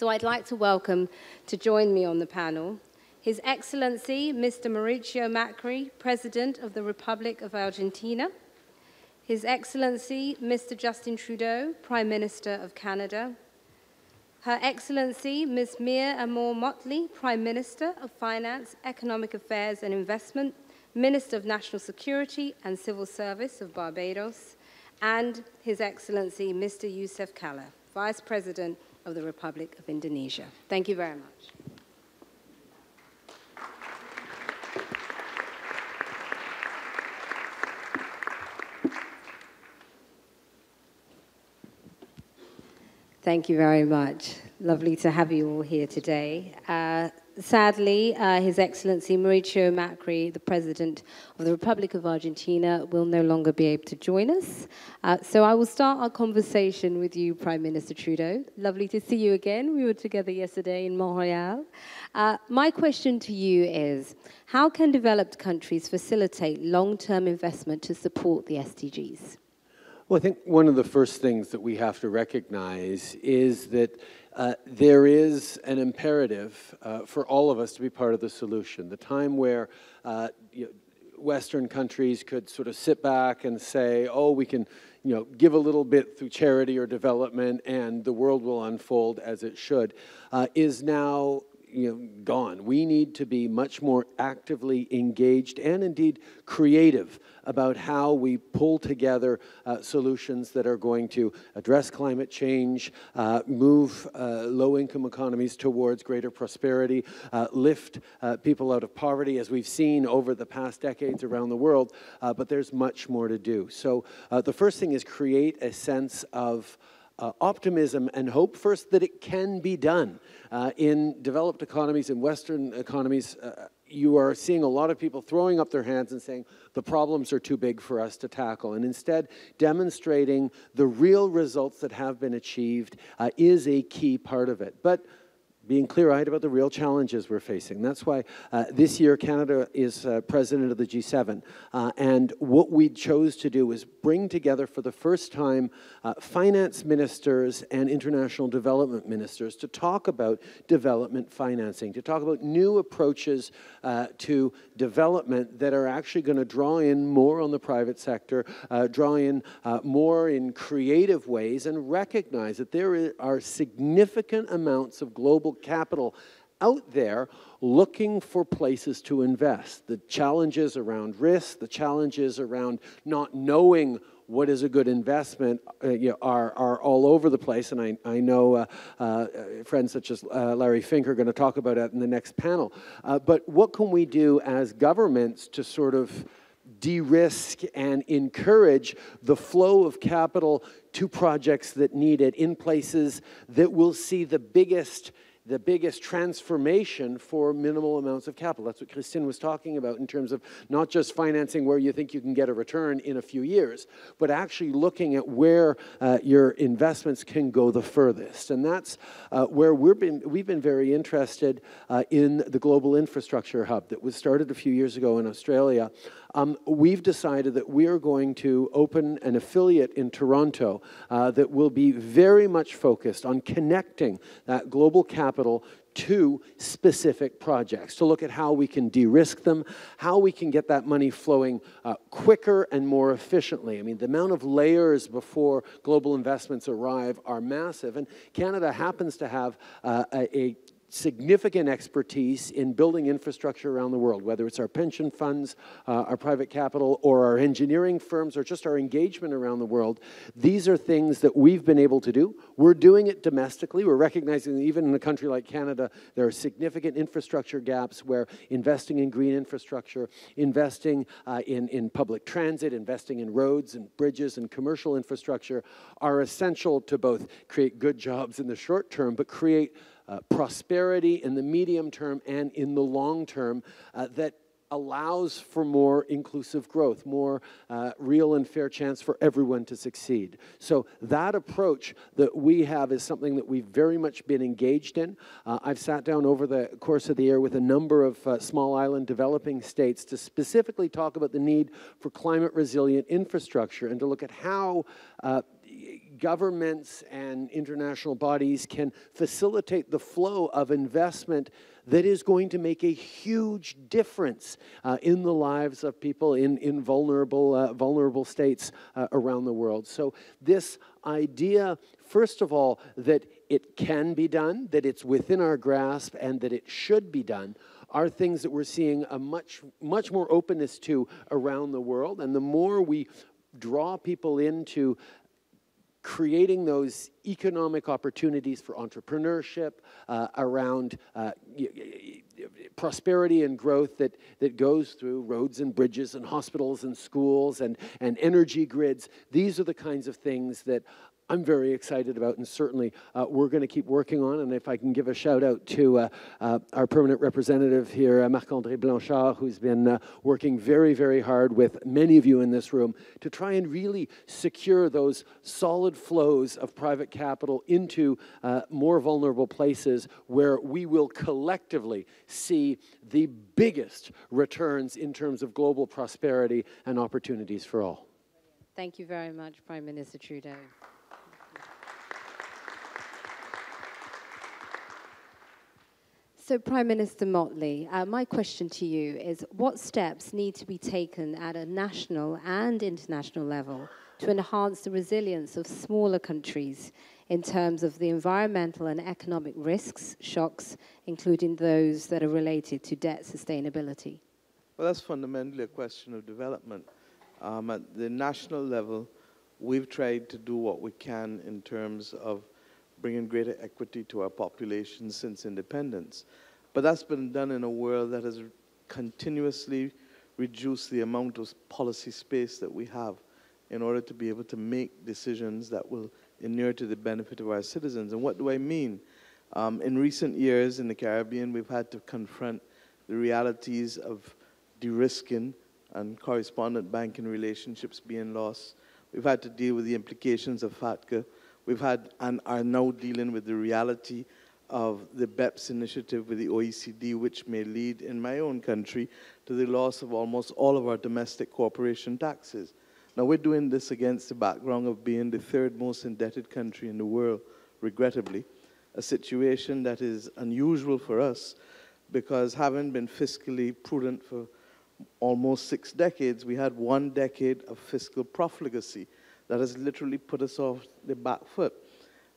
So I'd like to welcome to join me on the panel His Excellency Mr. Mauricio Macri, President of the Republic of Argentina, His Excellency Mr. Justin Trudeau, Prime Minister of Canada, Her Excellency Ms. Mia Amor Motley, Prime Minister of Finance, Economic Affairs and Investment, Minister of National Security and Civil Service of Barbados, and His Excellency Mr. Yusuf Kalla, Vice President of the Republic of Indonesia. Thank you very much. Thank you very much. Lovely to have you all here today. Sadly, His Excellency Mauricio Macri, the President of the Republic of Argentina, will no longer be able to join us. So I will start our conversation with you, Prime Minister Trudeau. Lovely to see you again. We were together yesterday in Montreal. My question to you is, how can developed countries facilitate long-term investment to support the SDGs? Well, I think one of the first things that we have to recognize is that there is an imperative for all of us to be part of the solution. The time where Western countries could sort of sit back and say, oh, we can give a little bit through charity or development and the world will unfold as it should, is now gone. We need to be much more actively engaged and indeed creative about how we pull together solutions that are going to address climate change, move low-income economies towards greater prosperity, lift people out of poverty, as we've seen over the past decades around the world, but there's much more to do. So the first thing is create a sense of optimism and hope, first, that it can be done. In developed economies, in Western economies, you are seeing a lot of people throwing up their hands and saying, the problems are too big for us to tackle. And instead, demonstrating the real results that have been achieved is a key part of it. But being clear-eyed about the real challenges we're facing. That's why this year Canada is president of the G7. And what we chose to do is bring together for the first time finance ministers and international development ministers to talk about development financing, to talk about new approaches to development that are actually going to draw in more on the private sector, draw in more in creative ways, and recognize that there are significant amounts of global capital out there looking for places to invest. The challenges around risk, the challenges around not knowing what is a good investment are all over the place, and I know friends such as Larry Fink are going to talk about it in the next panel. But what can we do as governments to sort of de-risk and encourage the flow of capital to projects that need it in places that will see the biggest transformation for minimal amounts of capital? That's what Christine was talking about in terms of not just financing where you think you can get a return in a few years, but actually looking at where your investments can go the furthest. And that's where we've been very interested in the Global Infrastructure Hub that was started a few years ago in Australia. We've decided that we are going to open an affiliate in Toronto that will be very much focused on connecting that global capital to specific projects, to look at how we can de-risk them, how we can get that money flowing quicker and more efficiently. I mean, the amount of layers before global investments arrive are massive, and Canada happens to have a significant expertise in building infrastructure around the world, whether it's our pension funds, our private capital, or our engineering firms, or just our engagement around the world. These are things that we've been able to do. We're doing it domestically. We're recognizing that even in a country like Canada, there are significant infrastructure gaps where investing in green infrastructure, investing in public transit, investing in roads and bridges and commercial infrastructure are essential to both create good jobs in the short term, but create prosperity in the medium term and in the long term that allows for more inclusive growth, more real and fair chance for everyone to succeed. So that approach that we have is something that we've very much been engaged in. I've sat down over the course of the year with a number of small island developing states to specifically talk about the need for climate resilient infrastructure and to look at how governments and international bodies can facilitate the flow of investment that is going to make a huge difference in the lives of people in vulnerable states around the world. So this idea, first of all, that it can be done, that it's within our grasp, and that it should be done, are things that we're seeing a much more openness to around the world. And the more we draw people into creating those economic opportunities for entrepreneurship around prosperity and growth that goes through roads and bridges and hospitals and schools and energy grids. These are the kinds of things that I'm very excited about, and certainly we're going to keep working on. And if I can give a shout out to our permanent representative here, Marc-André Blanchard, who's been working very, very hard with many of you in this room to try and really secure those solid flows of private capital into more vulnerable places where we will collectively see the biggest returns in terms of global prosperity and opportunities for all. Thank you very much, Prime Minister Trudeau. So, Prime Minister Motley, my question to you is, what steps need to be taken at a national and international level to enhance the resilience of smaller countries in terms of the environmental and economic risks, shocks, including those that are related to debt sustainability? Well, that's fundamentally a question of development. At the national level, we've tried to do what we can in terms of bringing greater equity to our population since independence. But that's been done in a world that has continuously reduced the amount of policy space that we have in order to be able to make decisions that will inure to the benefit of our citizens. And what do I mean? In recent years in the Caribbean, we've had to confront the realities of de-risking and correspondent banking relationships being lost. We've had to deal with the implications of FATCA. We've had and are now dealing with the reality of the BEPS initiative with the OECD, which may lead, in my own country, to the loss of almost all of our domestic corporation taxes. Now, we're doing this against the background of being the third most indebted country in the world, regrettably, a situation that is unusual for us because having been fiscally prudent for almost 6 decades, we had 1 decade of fiscal profligacy that has literally put us off the back foot.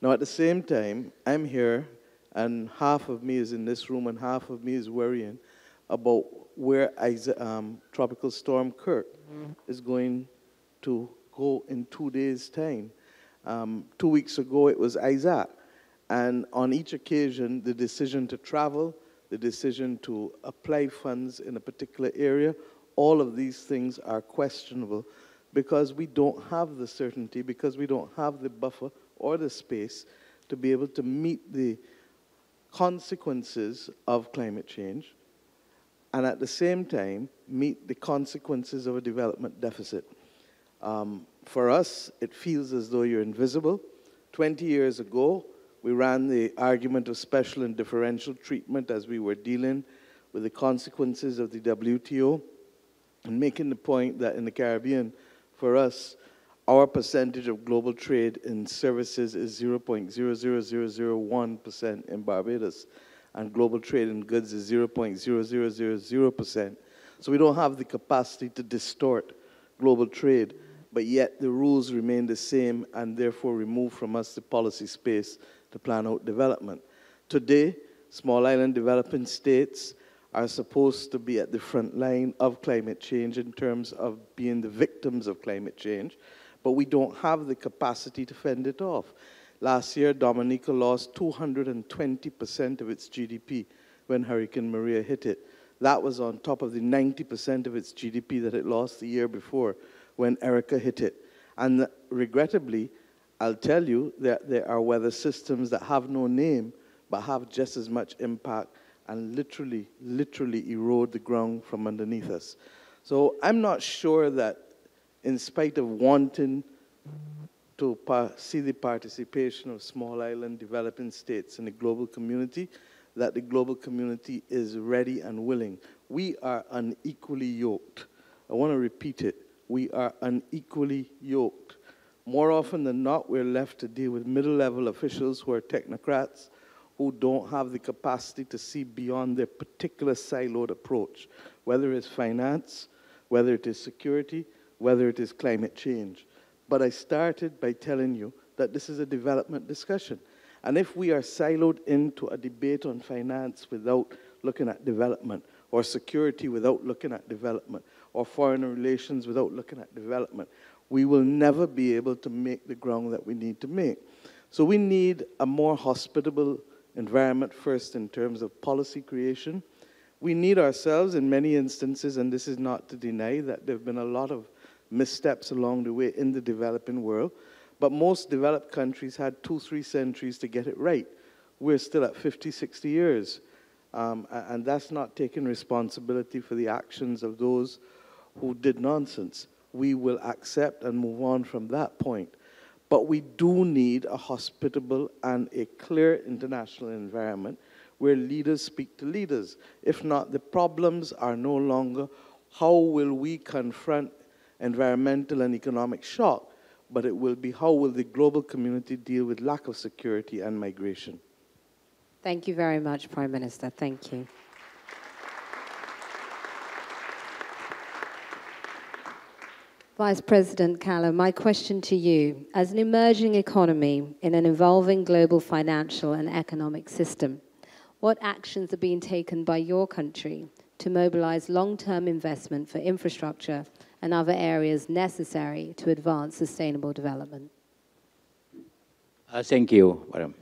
Now, at the same time, I'm here, and half of me is in this room, and half of me is worrying about where Tropical Storm Kirk is going to go in 2 days' time. 2 weeks ago, it was Isaac. And on each occasion, the decision to travel, the decision to apply funds in a particular area, all of these things are questionable because we don't have the certainty, because we don't have the buffer or the space to be able to meet the consequences of climate change and at the same time meet the consequences of a development deficit. For us, it feels as though you're invisible. 20 years ago, we ran the argument of special and differential treatment as we were dealing with the consequences of the WTO and making the point that in the Caribbean, for us, our percentage of global trade in services is 0.00001% in Barbados, and global trade in goods is 0.0000%. So we don't have the capacity to distort global trade, but yet the rules remain the same and therefore remove from us the policy space to plan out development. Today, small island developing states are supposed to be at the front line of climate change in terms of being the victims of climate change, but we don't have the capacity to fend it off. Last year, Dominica lost 220% of its GDP when Hurricane Maria hit it. That was on top of the 90% of its GDP that it lost the year before when Erica hit it. And regrettably, I'll tell you that there are weather systems that have no name but have just as much impact and literally erode the ground from underneath us. So I'm not sure that in spite of wanting to see the participation of small island developing states in the global community, that the global community is ready and willing. We are unequally yoked. I want to repeat it. We are unequally yoked. More often than not, we're left to deal with middle-level officials who are technocrats, who don't have the capacity to see beyond their particular siloed approach, whether it's finance, whether it is security, whether it is climate change. But I started by telling you that this is a development discussion. And if we are siloed into a debate on finance without looking at development, or security without looking at development, or foreign relations without looking at development, we will never be able to make the ground that we need to make. So we need a more hospitable environment first in terms of policy creation. We need ourselves in many instances, and this is not to deny that there have been a lot of missteps along the way in the developing world, but most developed countries had 2-3 centuries to get it right. We're still at 50, 60 years. And that's not taking responsibility for the actions of those who did nonsense. We will accept and move on from that point. But we do need a hospitable and a clear international environment where leaders speak to leaders. If not, the problems are no longer how will we confront environmental and economic shock, but it will be how will the global community deal with lack of security and migration. Thank you very much, Prime Minister. Thank you. Vice President Kalla, my question to you. As an emerging economy in an evolving global financial and economic system, what actions are being taken by your country to mobilize long-term investment for infrastructure and other areas necessary to advance sustainable development? Thank you, Madam.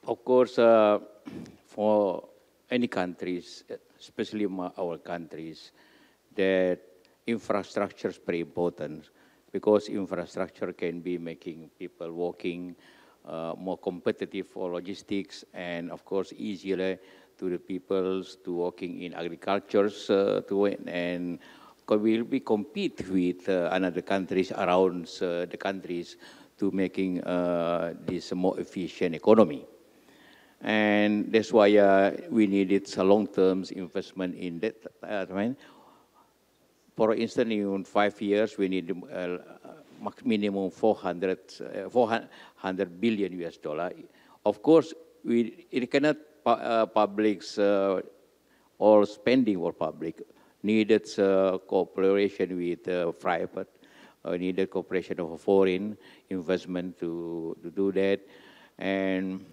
Of course, for any countries, especially our countries, that infrastructure is very important because infrastructure can be making people working more competitive for logistics and, of course, easier to the people to working in agriculture and will be compete with another countries around the countries to making this more efficient economy. And that's why we needed a long-term investment in that. For instance, in 5 years, we need minimum 400 billion US dollar. Of course, it cannot public all spending or public. Needed cooperation with private, needed cooperation of foreign investment to do that. And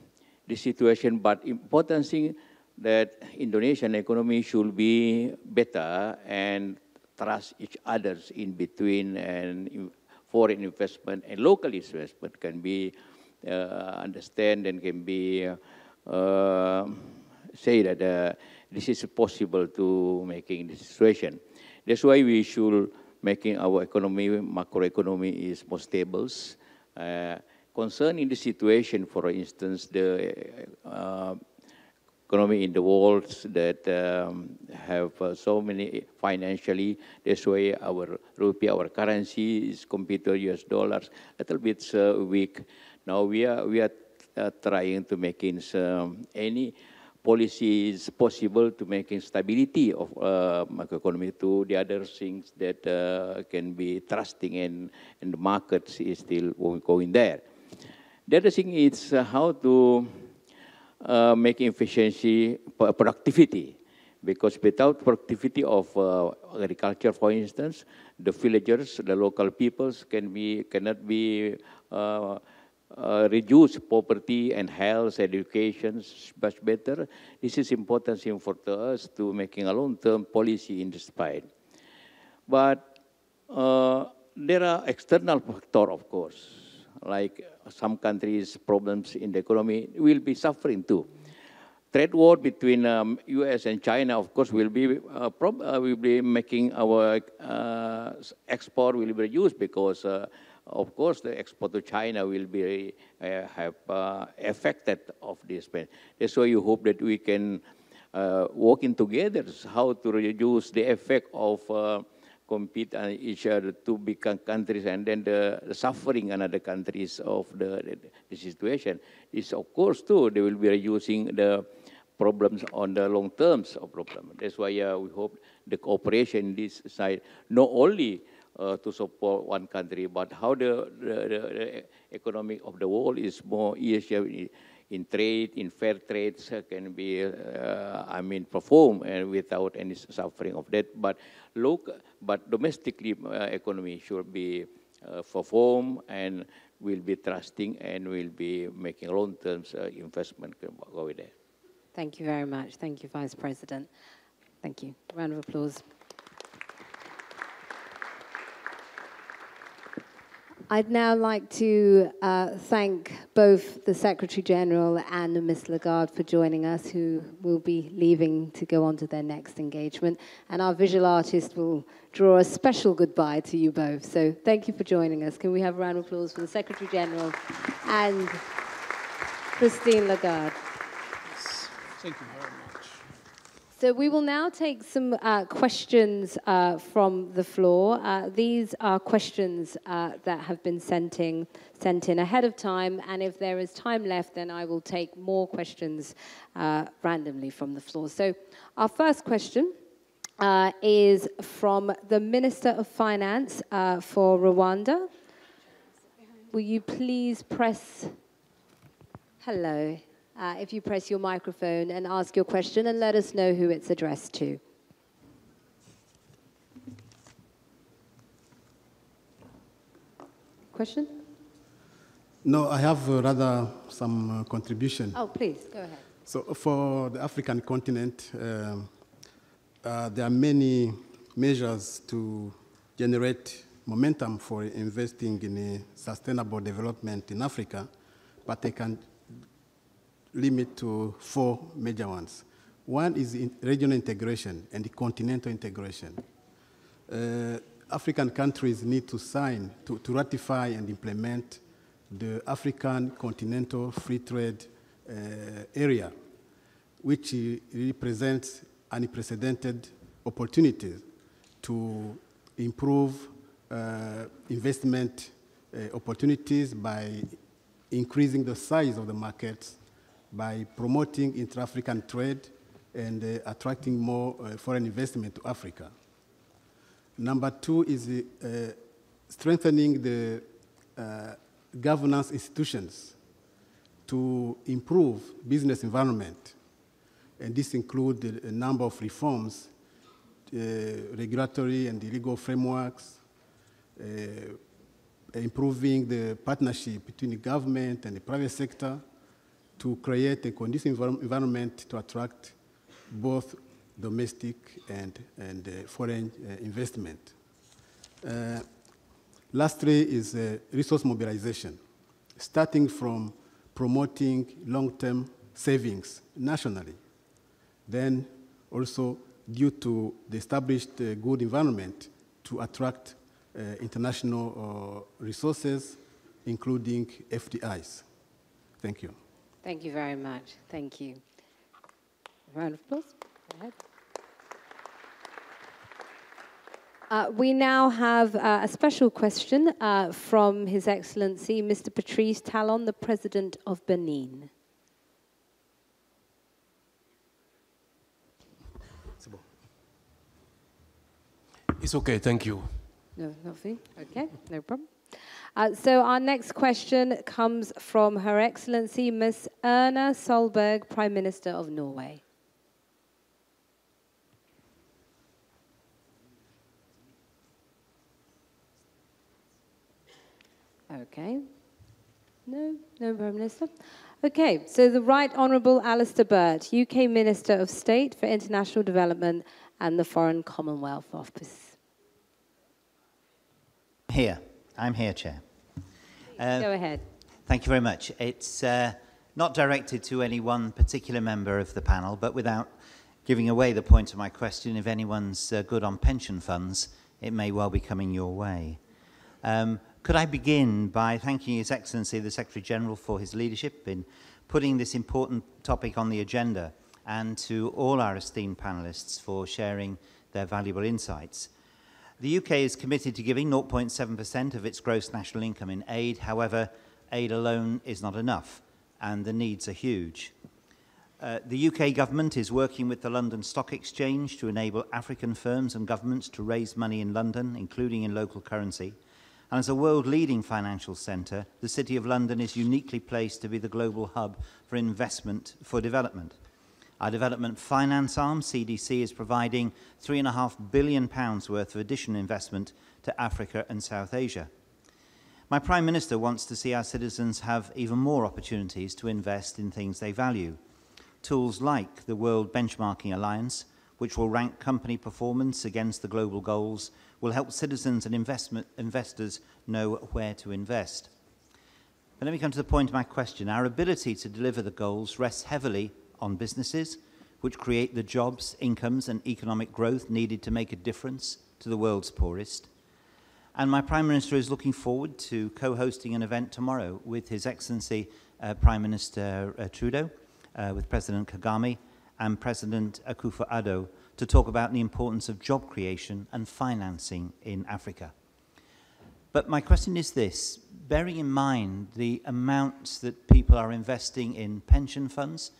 the situation, but important thing that Indonesian economy should be better and trust each other in between, and foreign investment and local investment can be understand and can be say that this is possible to making this situation. That's why we should making our economy, macroeconomy is more stable. Concerning the situation, for instance, the economy in the world that have so many financially, that's why our rupee, our currency is compared to US dollars, a little bit weak. Now we are trying to make any policies possible to making stability of macroeconomy to the other things that can be trusting and the markets is still going there. The other thing is how to make efficiency, productivity, because without productivity of agriculture, for instance, the villagers, the local peoples cannot be reduce poverty and health, education much better. This is important thing for us to making a long-term policy in this fight. But there are external factors, of course, like some countries' problems in the economy will be suffering too. Trade war between U.S. and China, of course, will be making our export will be reduced because, of course, the export to China will be have affected of this. That's why you hope that we can working together how to reduce the effect of compete each other to become countries, and then the suffering another countries of the situation is, of course, too, they will be reducing the problems on the long terms of problem. That's why we hope the cooperation this side, not only to support one country, but how the economy of the world is more easier in trade, in fair trades can be, performed and without any suffering of that. But domestically economy should be performed and will be trusting and will be making long-term investment go with that. Thank you very much. Thank you, Vice President. Thank you. Round of applause. I'd now like to thank both the Secretary General and Ms. Lagarde for joining us, who will be leaving to go on to their next engagement. And our visual artist will draw a special goodbye to you both. So thank you for joining us. Can we have a round of applause for the Secretary General and Christine Lagarde? Yes. Thank you very much. So we will now take some questions from the floor. These are questions that have been sent in ahead of time, and if there is time left, then I will take more questions randomly from the floor. So our first question is from the Minister of Finance for Rwanda. Will you please press hello? If you press your microphone and ask your question and let us know who it's addressed to. Question? No, I have rather some contribution. Oh, please, go ahead. So for the African continent, there are many measures to generate momentum for investing in sustainable development in Africa, but they can limit to 4 major ones. One is regional integration and the continental integration. African countries need to sign, to ratify and implement the African Continental Free Trade Area, which represents unprecedented opportunities to improve investment opportunities by increasing the size of the markets, by promoting intra-African trade and attracting more foreign investment to Africa. Number 2 is strengthening the governance institutions to improve business environment. And this includes a number of reforms, regulatory and legal frameworks, improving the partnership between the government and the private sector, to create a conducive environment to attract both domestic and foreign investment. Lastly is resource mobilization, starting from promoting long-term savings nationally. Then also due to the established good environment to attract international resources, including FDIs. Thank you. Thank you very much. Thank you. Round of applause. Go ahead. We now have a special question from His Excellency, Mr. Patrice Talon, the President of Benin. It's okay, thank you. No, not for you. Okay, no problem. So our next question comes from Her Excellency Ms. Erna Solberg, Prime Minister of Norway. Okay. No Prime Minister. Okay, so the Right Honourable Alistair Burt, UK Minister of State for International Development and the Foreign Commonwealth Office. I'm here, Chair. Go ahead. Thank you very much. It's not directed to any one particular member of the panel, but without giving away the point of my question, if anyone's good on pension funds, it may well be coming your way. Could I begin by thanking His Excellency the Secretary-General for his leadership in putting this important topic on the agenda, and to all our esteemed panellists for sharing their valuable insights. The UK is committed to giving 0.7% of its gross national income in aid. However, aid alone is not enough, and the needs are huge. The UK government is working with the London Stock Exchange to enable African firms and governments to raise money in London, including in local currency. And as a world-leading financial centre, the City of London is uniquely placed to be the global hub for investment for development. Our development finance arm, CDC, is providing £3.5 billion worth of additional investment to Africa and South Asia. My Prime Minister wants to see our citizens have even more opportunities to invest in things they value. Tools like the World Benchmarking Alliance, which will rank company performance against the global goals, will help citizens and investors know where to invest. But let me come to the point of my question. Our ability to deliver the goals rests heavily on businesses, which create the jobs, incomes, and economic growth needed to make a difference to the world's poorest. And my Prime Minister is looking forward to co-hosting an event tomorrow with His Excellency Prime Minister Trudeau, with President Kagame and President Akufo-Addo, to talk about the importance of job creation and financing in Africa. But my question is this: bearing in mind the amounts that people are investing in pension funds,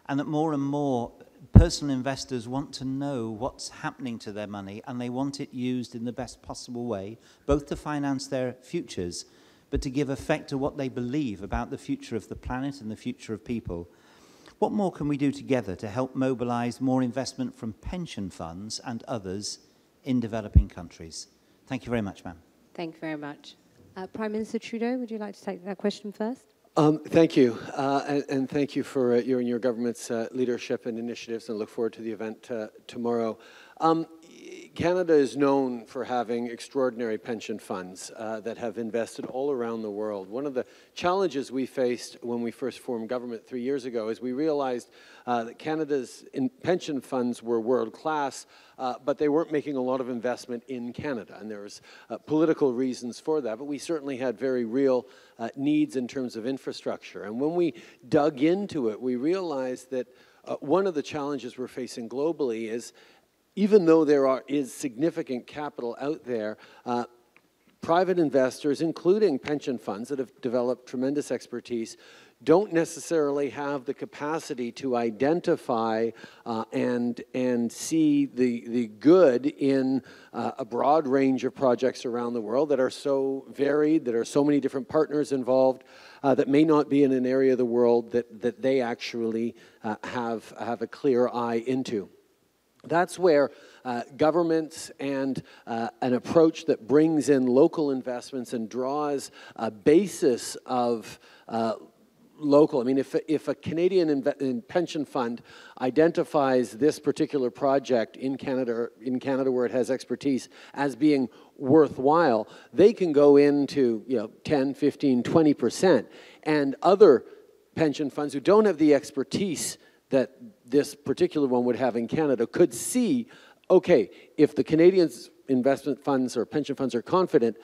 and that more and more personal investors want to know what's happening to their money, and they want it used in the best possible way, both to finance their futures, but to give effect to what they believe about the future of the planet and the future of people. What more can we do together to help mobilize more investment from pension funds and others in developing countries? Thank you very much, ma'am. Thank you very much. Prime Minister Trudeau, would you like to take that question first? Thank you, and thank you for your and your government's leadership and initiatives, and look forward to the event tomorrow. Canada is known for having extraordinary pension funds that have invested all around the world. One of the challenges we faced when we first formed government 3 years ago is we realized that Canada's pension funds were world-class, but they weren't making a lot of investment in Canada, and there was political reasons for that, but we certainly had very real needs in terms of infrastructure. And when we dug into it, we realized that one of the challenges we're facing globally is, even though there is significant capital out there, private investors, including pension funds that have developed tremendous expertise, don't necessarily have the capacity to identify and see the good in a broad range of projects around the world that are so varied, that are so many different partners involved, that may not be in an area of the world that they actually have a clear eye into. That's where governments and an approach that brings in local investments and draws a basis of local. I mean, if a Canadian pension fund identifies this particular project in Canada where it has expertise as being worthwhile, they can go into 10, 15, 20%. And other pension funds who don't have the expertise that this particular one would have in Canada could see, okay, if the Canadians investment funds or pension funds are confident,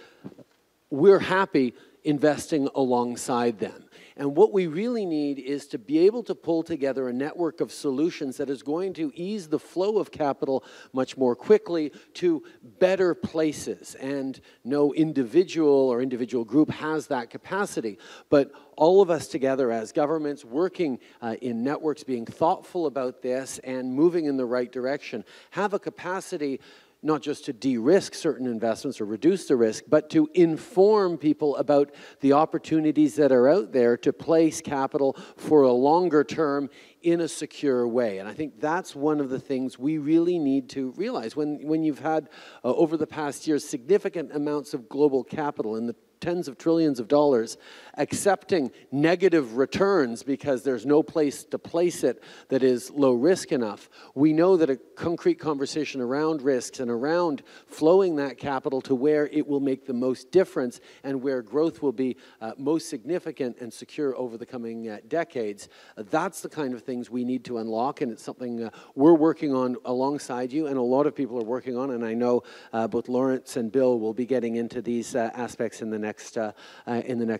we're happy investing alongside them. And what we really need is to be able to pull together a network of solutions that is going to ease the flow of capital much more quickly to better places. And no individual or individual group has that capacity. But all of us together as governments working in networks, being thoughtful about this and moving in the right direction, have a capacity not just to de-risk certain investments or reduce the risk, but to inform people about the opportunities that are out there to place capital for a longer term in a secure way. And I think that's one of the things we really need to realize. When you've had, over the past years, significant amounts of global capital in the tens of trillions of dollars, accepting negative returns because there's no place to place it that is low risk enough, we know that a concrete conversation around risks and around flowing that capital to where it will make the most difference and where growth will be most significant and secure over the coming decades, that's the kind of things we need to unlock, and it's something we're working on alongside you, and a lot of people are working on, and I know both Lawrence and Bill will be getting into these aspects in the next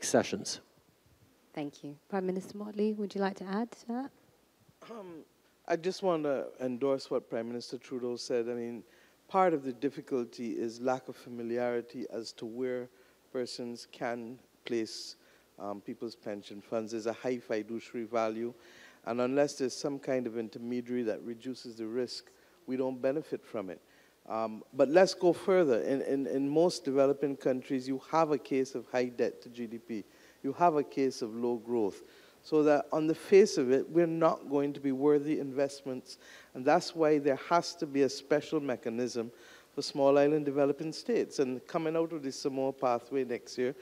sessions. Thank you. Prime Minister Motley, would you like to add to that? I just want to endorse what Prime Minister Trudeau said. I mean, part of the difficulty is lack of familiarity as to where persons can place people's pension funds. There's a high fiduciary value. And unless there's some kind of intermediary that reduces the risk, we don't benefit from it. But let's go further. In most developing countries, you have a case of high debt to GDP. You have a case of low growth. So that on the face of it, we're not going to be worthy investments. And that's why there has to be a special mechanism for small island developing states. And coming out of the Samoa pathway next year,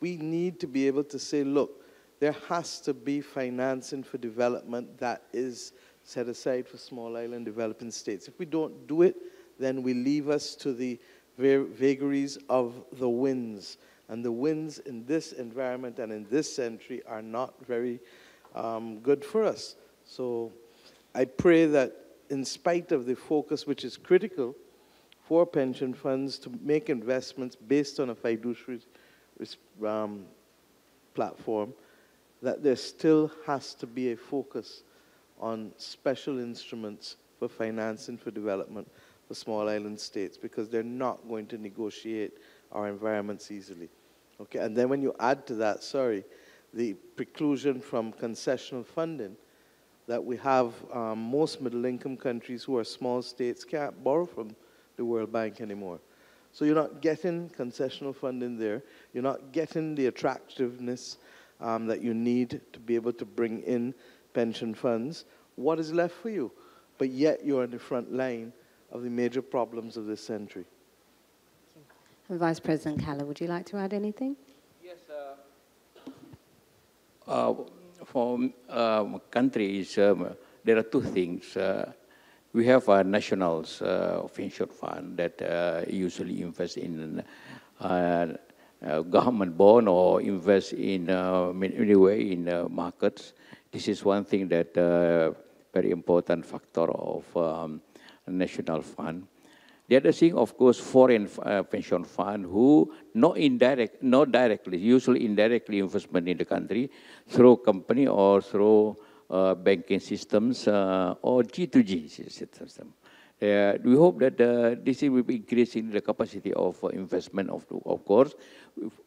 we need to be able to say, look, there has to be financing for development that is set aside for small island developing states. If we don't do it, then we leave us to the vagaries of the winds. And the winds in this environment and in this century are not very good for us. So I pray that in spite of the focus, which is critical for pension funds to make investments based on a fiduciary platform, that there still has to be a focus on special instruments for financing for development for small island states, because they're not going to negotiate our environments easily. Okay, and then when you add to that, the preclusion from concessional funding that we have, most middle-income countries who are small states can't borrow from the World Bank anymore. So you're not getting concessional funding there. You're not getting the attractiveness that you need to be able to bring in pension funds. What is left for you? But yet you're on the front line of the major problems of this century. And Vice President Kalla, would you like to add anything? Yes. For countries, there are two things. We have a national pension fund that usually invest in government bond or invest in anyway in markets. This is one thing that very important factor of national fund. The other thing, of course, foreign pension fund who not directly, usually indirectly investment in the country through company or through banking systems or G2G system. We hope that this will be increasing the capacity of investment, of course.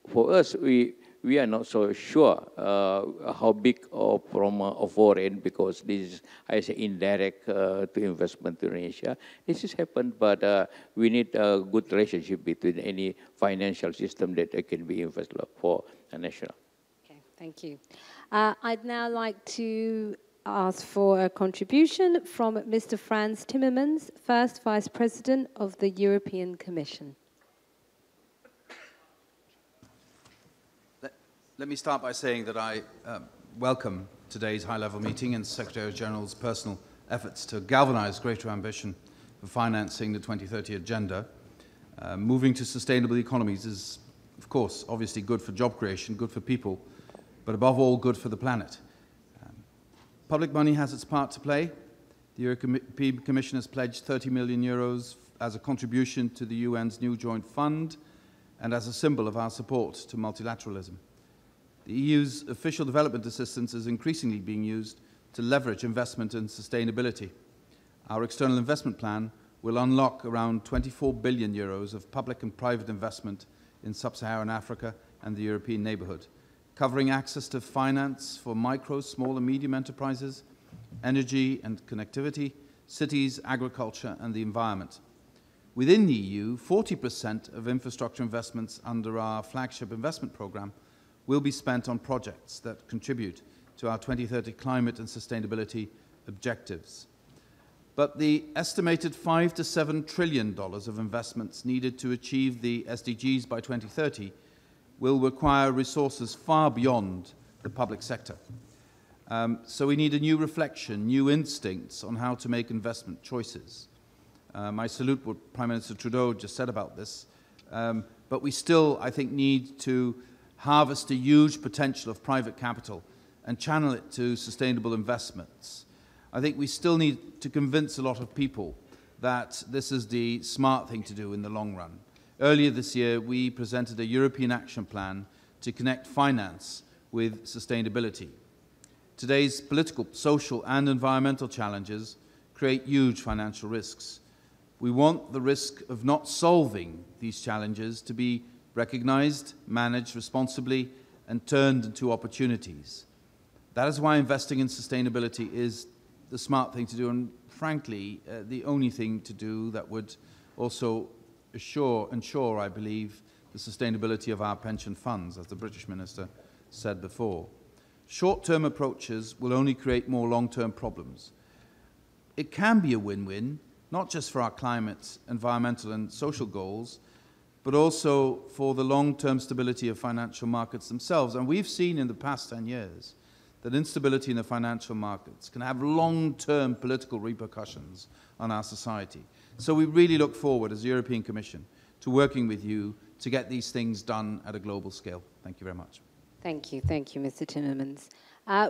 For us, we are not so sure how big from foreign, because this is, I say, indirect to investment to Indonesia. This has happened, but we need a good relationship between any financial system that can be invested for a national. Okay, thank you. I'd now like to ask for a contribution from Mr. Frans Timmermans, First Vice President of the European Commission. Let me start by saying that I welcome today's high-level meeting and Secretary-General's personal efforts to galvanize greater ambition for financing the 2030 agenda. Moving to sustainable economies is, of course, obviously good for job creation, good for people, but above all, good for the planet. Public money has its part to play. The European Commission has pledged 30 million euros as a contribution to the UN's new joint fund and as a symbol of our support to multilateralism. The EU's official development assistance is increasingly being used to leverage investment and sustainability. Our external investment plan will unlock around 24 billion euros of public and private investment in sub-Saharan Africa and the European neighbourhood, covering access to finance for micro, small and medium enterprises, energy and connectivity, cities, agriculture and the environment. Within the EU, 40% of infrastructure investments under our flagship investment programme will be spent on projects that contribute to our 2030 climate and sustainability objectives. But the estimated $5 to $7 trillion of investments needed to achieve the SDGs by 2030 will require resources far beyond the public sector. So we need a new reflection, new instincts on how to make investment choices. I salute what Prime Minister Trudeau just said about this, but we still, I think, need to harvest the huge potential of private capital and channel it to sustainable investments. I think we still need to convince a lot of people that this is the smart thing to do in the long run. Earlier this year, we presented a European action plan to connect finance with sustainability. Today's political, social, and environmental challenges create huge financial risks. We want the risk of not solving these challenges to be recognized, managed responsibly, and turned into opportunities. That is why investing in sustainability is the smart thing to do, and frankly, the only thing to do that would also ensure, I believe, the sustainability of our pension funds, as the British Minister said before. Short-term approaches will only create more long-term problems. It can be a win-win, not just for our climate, environmental and social goals, but also for the long-term stability of financial markets themselves. And we've seen in the past 10 years that instability in the financial markets can have long-term political repercussions on our society. So we really look forward, as the European Commission, to working with you to get these things done at a global scale. Thank you very much. Thank you, Mr. Timmermans.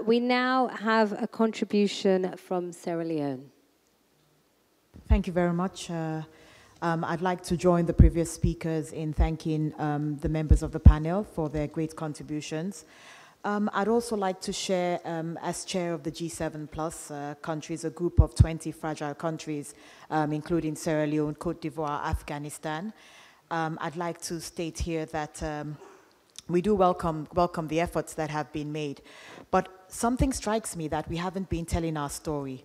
We now have a contribution from Sierra Leone. Thank you very much. I'd like to join the previous speakers in thanking the members of the panel for their great contributions. I'd also like to share, as chair of the G7 Plus countries, a group of 20 fragile countries, including Sierra Leone, Cote d'Ivoire, Afghanistan. I'd like to state here that we do welcome the efforts that have been made. But something strikes me that we haven't been telling our story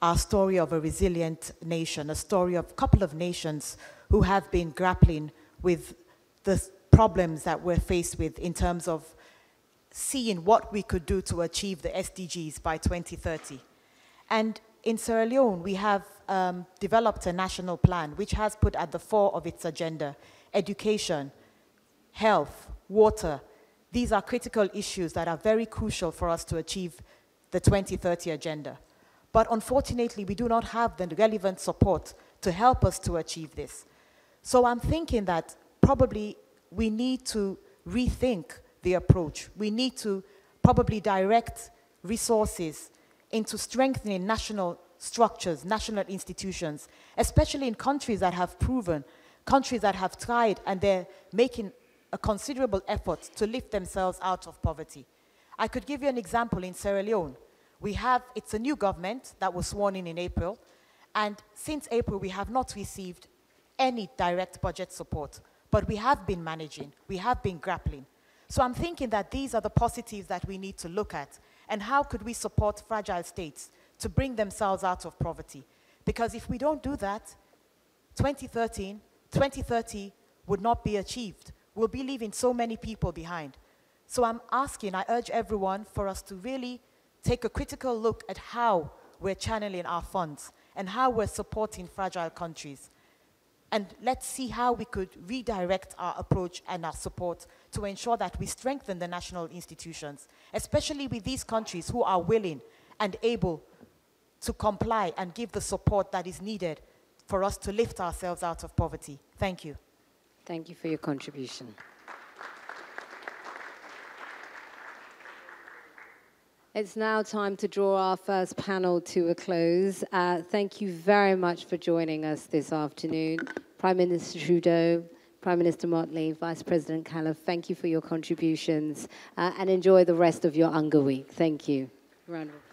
of a resilient nation, a story of a couple of nations who have been grappling with the problems that we're faced with in terms of seeing what we could do to achieve the SDGs by 2030. And in Sierra Leone, we have developed a national plan which has put at the fore of its agenda education, health, water. These are critical issues that are very crucial for us to achieve the 2030 agenda. But unfortunately, we do not have the relevant support to help us to achieve this. So I'm thinking that probably we need to rethink the approach. We need to probably direct resources into strengthening national structures, national institutions, especially in countries that have proven, countries that have tried, and they're making a considerable effort to lift themselves out of poverty. I could give you an example in Sierra Leone. It's a new government that was sworn in April, and since April we have not received any direct budget support, but we have been managing, we have been grappling. So I'm thinking that these are the positives that we need to look at, and how could we support fragile states to bring themselves out of poverty? Because if we don't do that, 2030 would not be achieved. We'll be leaving so many people behind. So I urge everyone for us to really take a critical look at how we're channeling our funds and how we're supporting fragile countries. And let's see how we could redirect our approach and our support to ensure that we strengthen the national institutions, especially with these countries who are willing and able to comply and give the support that is needed for us to lift ourselves out of poverty. Thank you. Thank you for your contribution. It's now time to draw our first panel to a close. Thank you very much for joining us this afternoon. Prime Minister Trudeau, Prime Minister Motley, Vice President Callaghan, thank you for your contributions, and enjoy the rest of your Unga week. Thank you. Round of applause.